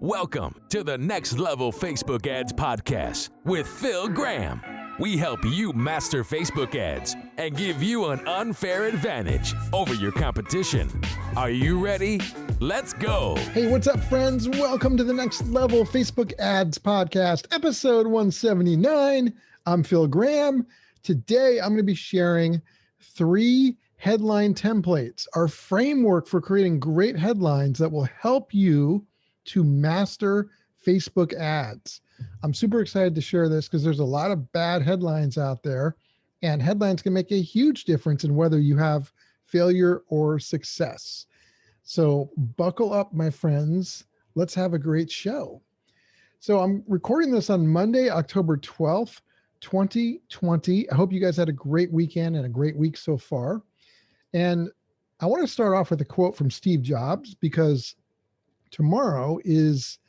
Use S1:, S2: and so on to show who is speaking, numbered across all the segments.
S1: Welcome to the Next Level Facebook Ads Podcast with Phil Graham. We help you master Facebook ads and give you an unfair advantage over your competition. Are you ready? Let's go.
S2: Hey, what's up, friends? Welcome to the Next Level Facebook Ads Podcast, episode 179. I'm Phil Graham. Today, I'm going to be sharing 3 headline templates, our framework for creating great headlines that will help you to master Facebook ads. I'm super excited to share this because there's a lot of bad headlines out there, and headlines can make a huge difference in whether you have failure or success. So buckle up, my friends. Let's have a great show. So I'm recording this on Monday, October 12th, 2020. I hope you guys had a great weekend and a great week so far. And I want to start off with a quote from Steve Jobs because tomorrow is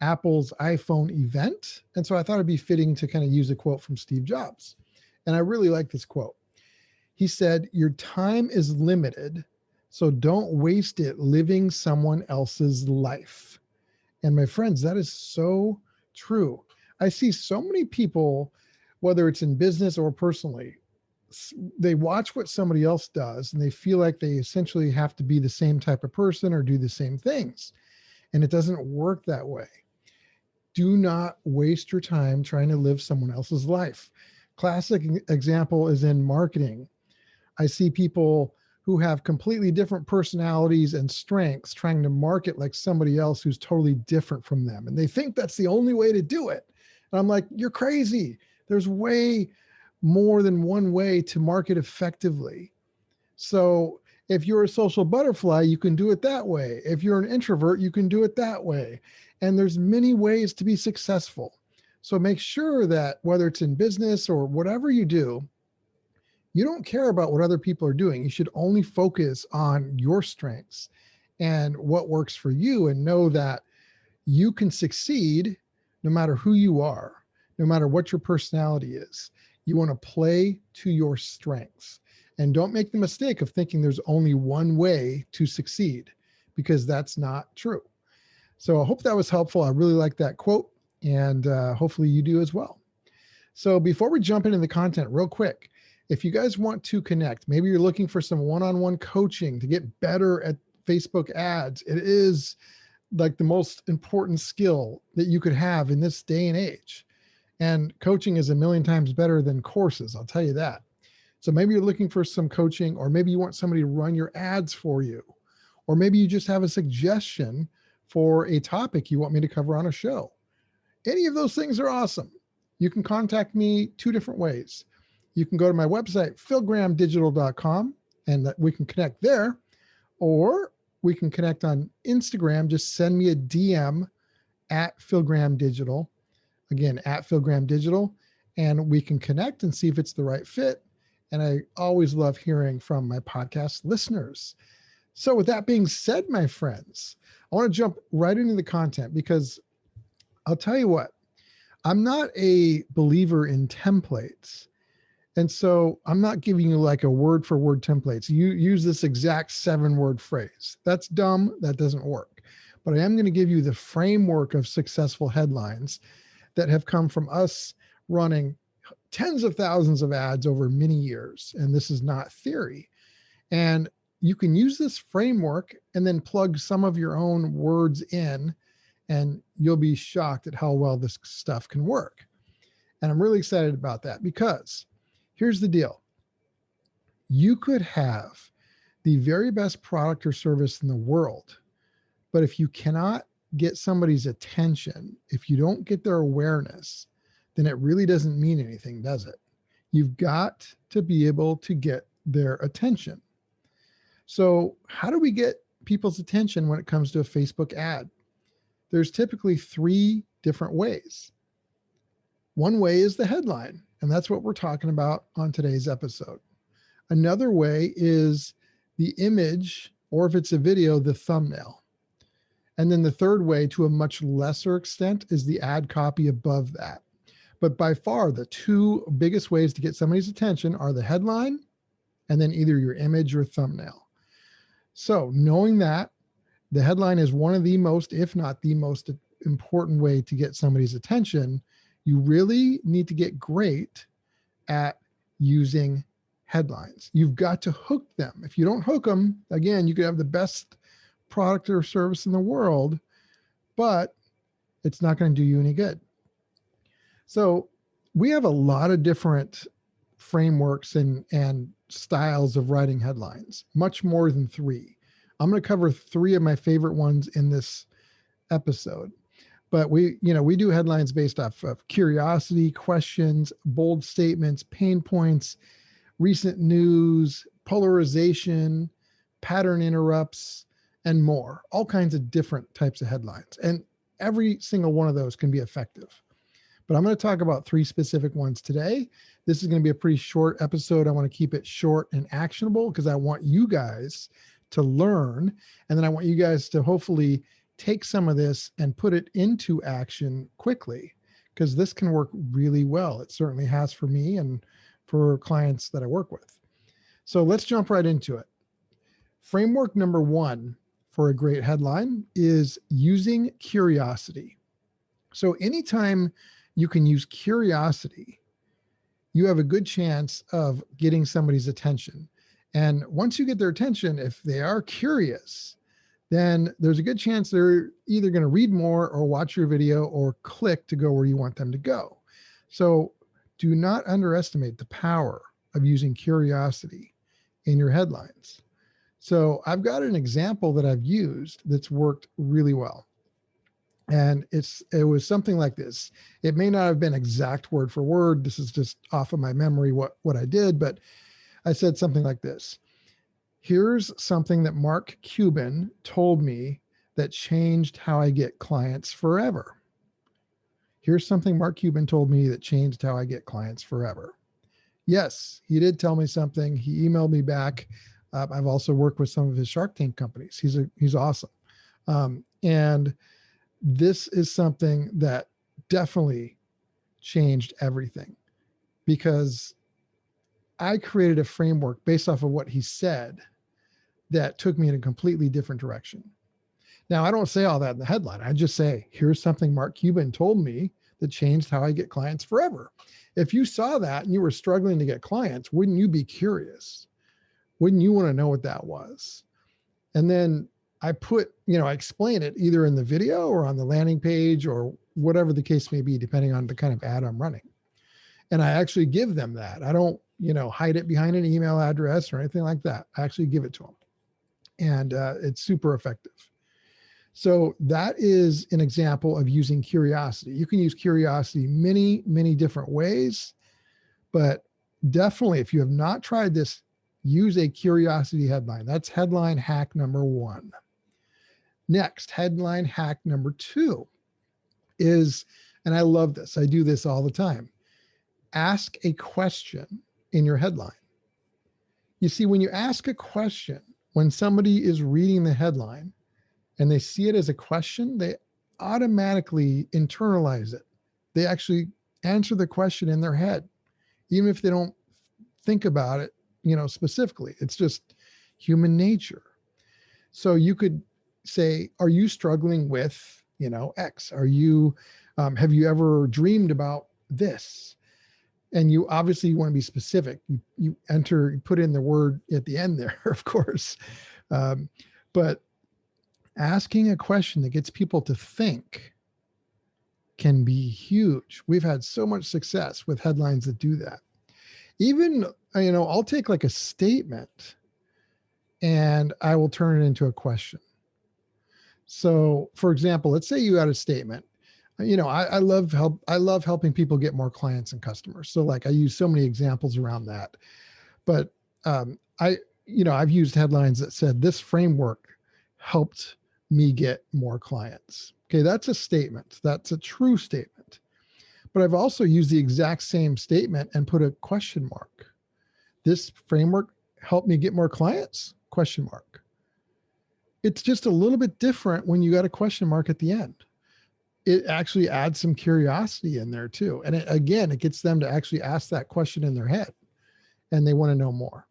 S2: Apple's iPhone event. And so I thought it'd be fitting to kind of use a quote from Steve Jobs. And I really like this quote. He said, "Your time is limited, so don't waste it living someone else's life." And my friends, that is so true. I see so many people, whether it's in business or personally, they watch what somebody else does and they feel like they essentially have to be the same type of person or do the same things. And it doesn't work that way. Do not waste your time trying to live someone else's life. Classic example is in marketing. I see people who have completely different personalities and strengths trying to market like somebody else who's totally different from them. And they think that's the only way to do it. And I'm like, you're crazy. There's way more than one way to market effectively. So if you're a social butterfly, you can do it that way. If you're an introvert, you can do it that way. And there's many ways to be successful. So make sure that whether it's in business or whatever you do, you don't care about what other people are doing. You should only focus on your strengths and what works for you, and know that you can succeed no matter who you are, no matter what your personality is. You want to play to your strengths. And don't make the mistake of thinking there's only one way to succeed, because that's not true. So I hope that was helpful. I really like that quote, and hopefully you do as well. So before we jump into the content real quick, if you guys want to connect, maybe you're looking for some one-on-one coaching to get better at Facebook ads. It is like the most important skill that you could have in this day and age. And coaching is a million times better than courses, I'll tell you that. So maybe you're looking for some coaching, or maybe you want somebody to run your ads for you, or maybe you just have a suggestion for a topic you want me to cover on a show. Any of those things are awesome. You can contact me 2 different ways. You can go to my website, philgrahamdigital.com, and we can connect there, or we can connect on Instagram. Just send me a DM at philgrahamdigital, again, at philgrahamdigital, and we can connect and see if it's the right fit. And I always love hearing from my podcast listeners. So with that being said, my friends, I want to jump right into the content, because I'll tell you what, I'm not a believer in templates. And so I'm not giving you like a word for word templates. You use this exact 7-word phrase. That's dumb. That doesn't work. But I am going to give you the framework of successful headlines that have come from us running tens of thousands of ads over many years. And this is not theory. And you can use this framework and then plug some of your own words in, and you'll be shocked at how well this stuff can work. And I'm really excited about that, because here's the deal. You could have the very best product or service in the world, but if you cannot get somebody's attention, if you don't get their awareness, then it really doesn't mean anything, does it? You've got to be able to get their attention. So how do we get people's attention when it comes to a Facebook ad? There's typically 3 different ways. One way is the headline, and that's what we're talking about on today's episode. Another way is the image, or if it's a video, the thumbnail. And then the third way, to a much lesser extent, is the ad copy above that. But by far, the 2 biggest ways to get somebody's attention are the headline and then either your image or thumbnail. So knowing that, the headline is one of the most, if not the most important way to get somebody's attention, you really need to get great at using headlines. You've got to hook them. If you don't hook them, again, you could have the best product or service in the world, but it's not going to do you any good. So we have a lot of different frameworks and styles of writing headlines, much more than 3. I'm going to cover 3 of my favorite ones in this episode. But we do headlines based off of curiosity, questions, bold statements, pain points, recent news, polarization, pattern interrupts, and more. All kinds of different types of headlines. And every single one of those can be effective. But I'm going to talk about 3 specific ones today. This is going to be a pretty short episode. I want to keep it short and actionable because I want you guys to learn. And then I want you guys to hopefully take some of this and put it into action quickly, because this can work really well. It certainly has for me and for clients that I work with. So let's jump right into it. Framework number 1 for a great headline is using curiosity. So anytime you can use curiosity, you have a good chance of getting somebody's attention. And once you get their attention, if they are curious, then there's a good chance they're either going to read more or watch your video or click to go where you want them to go. So do not underestimate the power of using curiosity in your headlines. So I've got an example that I've used that's worked really well. And it was something like this. It may not have been exact word for word. This is just off of my memory what I did, but I said something like this. Here's something that Mark Cuban told me that changed how I get clients forever. Here's something Mark Cuban told me that changed how I get clients forever. Yes, he did tell me something. He emailed me back. I've also worked with some of his Shark Tank companies. He's awesome. And this is something that definitely changed everything, because I created a framework based off of what he said that took me in a completely different direction. Now, I don't say all that in the headline. I just say, here's something Mark Cuban told me that changed how I get clients forever. If you saw that and you were struggling to get clients, wouldn't you be curious? Wouldn't you want to know what that was? And then I explain it either in the video or on the landing page or whatever the case may be, depending on the kind of ad I'm running. And I actually give them that. I don't, hide it behind an email address or anything like that. I actually give it to them. And it's super effective. So that is an example of using curiosity. You can use curiosity many, many different ways, but definitely if you have not tried this, use a curiosity headline. That's headline hack number 1. Next, headline hack number 2 is, and I love this, I do this all the time, ask a question in your headline. You see, when you ask a question, when somebody is reading the headline and they see it as a question, they automatically internalize it. They actually answer the question in their head, even if they don't think about it, specifically. It's just human nature. So you could say, are you struggling with, X? Are you, have you ever dreamed about this? And you obviously want to be specific. You put in the word at the end there, of course. But asking a question that gets people to think can be huge. We've had so much success with headlines that do that. Even, I'll take like a statement and I will turn it into a question. So for example, let's say you had a statement. I love helping people get more clients and customers. So like I use so many examples around that, but I've used headlines that said this framework helped me get more clients. Okay. That's a statement. That's a true statement, but I've also used the exact same statement and put a question mark. This framework helped me get more clients? Question mark. It's just a little bit different when you got a question mark at the end. It actually adds some curiosity in there too. And it gets them to actually ask that question in their head and they want to know more.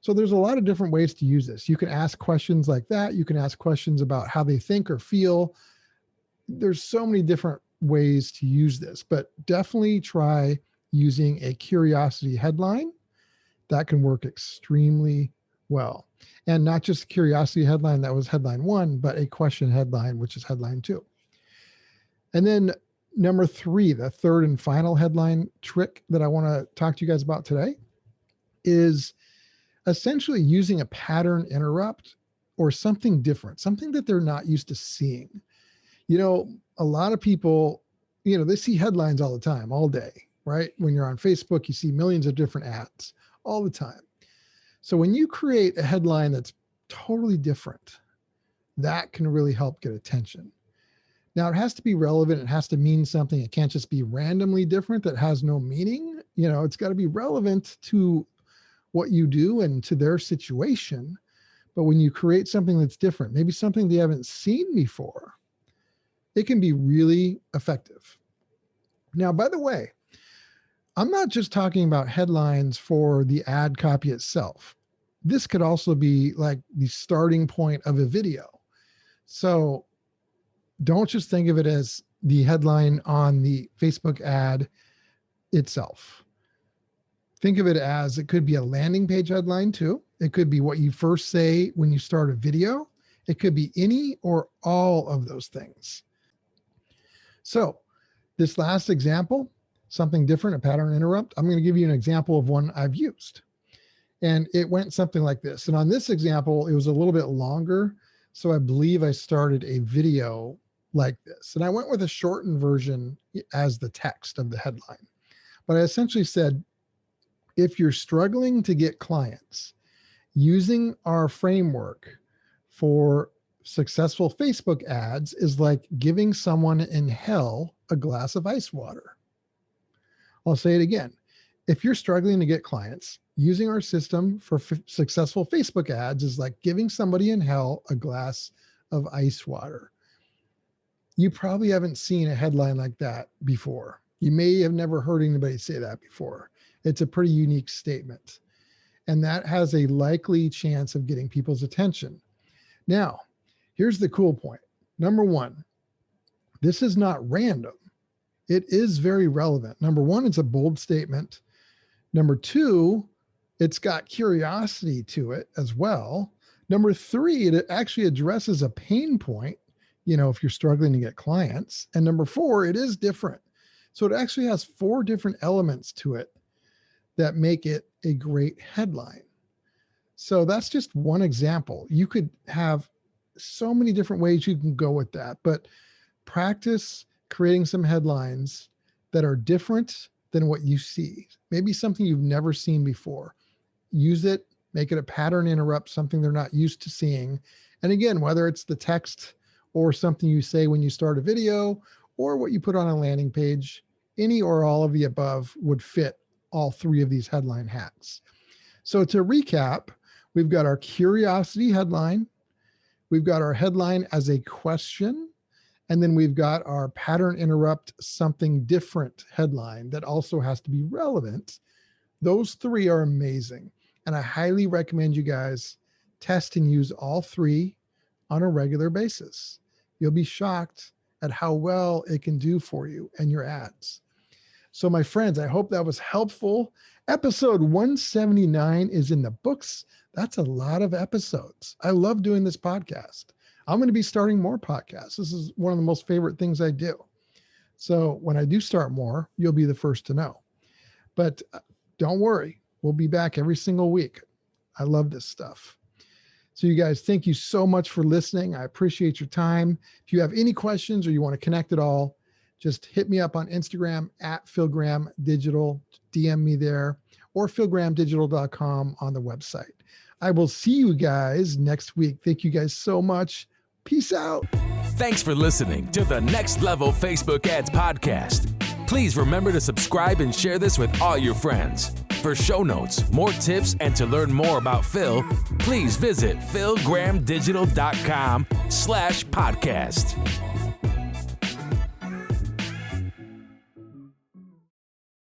S2: So there's a lot of different ways to use this. You can ask questions like that. You can ask questions about how they think or feel. there's so many different ways to use this, but definitely try using a curiosity headline. That can work extremely well. And not just a curiosity headline, that was headline 1, but a question headline, which is headline 2. And then number 3, the third and final headline trick that I want to talk to you guys about today is essentially using a pattern interrupt or something different, something that they're not used to seeing. You know, a lot of people, you know, they see headlines all the time, all day, right? When you're on Facebook, you see millions of different ads all the time. So when you create a headline that's totally different, that can really help get attention. Now, it has to be relevant. It has to mean something. It can't just be randomly different that has no meaning. You know, it's got to be relevant to what you do and to their situation. But when you create something that's different, maybe something they haven't seen before, it can be really effective. Now, by the way, I'm not just talking about headlines for the ad copy itself. This could also be like the starting point of a video. So don't just think of it as the headline on the Facebook ad itself. Think of it as it could be a landing page headline too. It could be what you first say when you start a video. It could be any or all of those things. So this last example, something different, a pattern interrupt, I'm going to give you an example of one I've used. And it went something like this. And on this example, it was a little bit longer. So I believe I started a video like this. And I went with a shortened version as the text of the headline. But I essentially said, if you're struggling to get clients, using our framework for successful Facebook ads is like giving someone in hell a glass of ice water. I'll say it again. If you're struggling to get clients, using our system for successful Facebook ads is like giving somebody in hell a glass of ice water. You probably haven't seen a headline like that before. You may have never heard anybody say that before. It's a pretty unique statement. And that has a likely chance of getting people's attention. Now, here's the cool point. Number 1, this is not random. It is very relevant. Number 1, it's a bold statement. Number 2, it's got curiosity to it as well. Number 3, it actually addresses a pain point, you know, if you're struggling to get clients. And number 4, it is different. So it actually has 4 different elements to it that make it a great headline. So that's just one example. You could have so many different ways you can go with that, but practice creating some headlines that are different than what you see. Maybe something you've never seen before. Use it, make it a pattern interrupt, something they're not used to seeing. And again, whether it's the text or something you say when you start a video or what you put on a landing page, any or all of the above would fit all 3 of these headline hats. So to recap, we've got our curiosity headline, we've got our headline as a question, and then we've got our pattern interrupt something different headline that also has to be relevant. Those 3 are amazing. And I highly recommend you guys test and use all 3 on a regular basis. You'll be shocked at how well it can do for you and your ads. So my friends, I hope that was helpful. Episode 179 is in the books. That's a lot of episodes. I love doing this podcast. I'm going to be starting more podcasts. This is one of the most favorite things I do. So when I do start more, you'll be the first to know. But don't worry, we'll be back every single week. I love this stuff. So you guys, thank you so much for listening. I appreciate your time. If you have any questions or you want to connect at all, just hit me up on Instagram at PhilGrahamDigital, DM me there, or PhilGrahamDigital.com on the website. I will see you guys next week. Thank you guys so much. Peace out.
S1: Thanks for listening to the Next Level Facebook Ads Podcast. Please remember to subscribe and share this with all your friends. For show notes, more tips, and to learn more about Phil, please visit PhilGrahamDigital.com/podcast.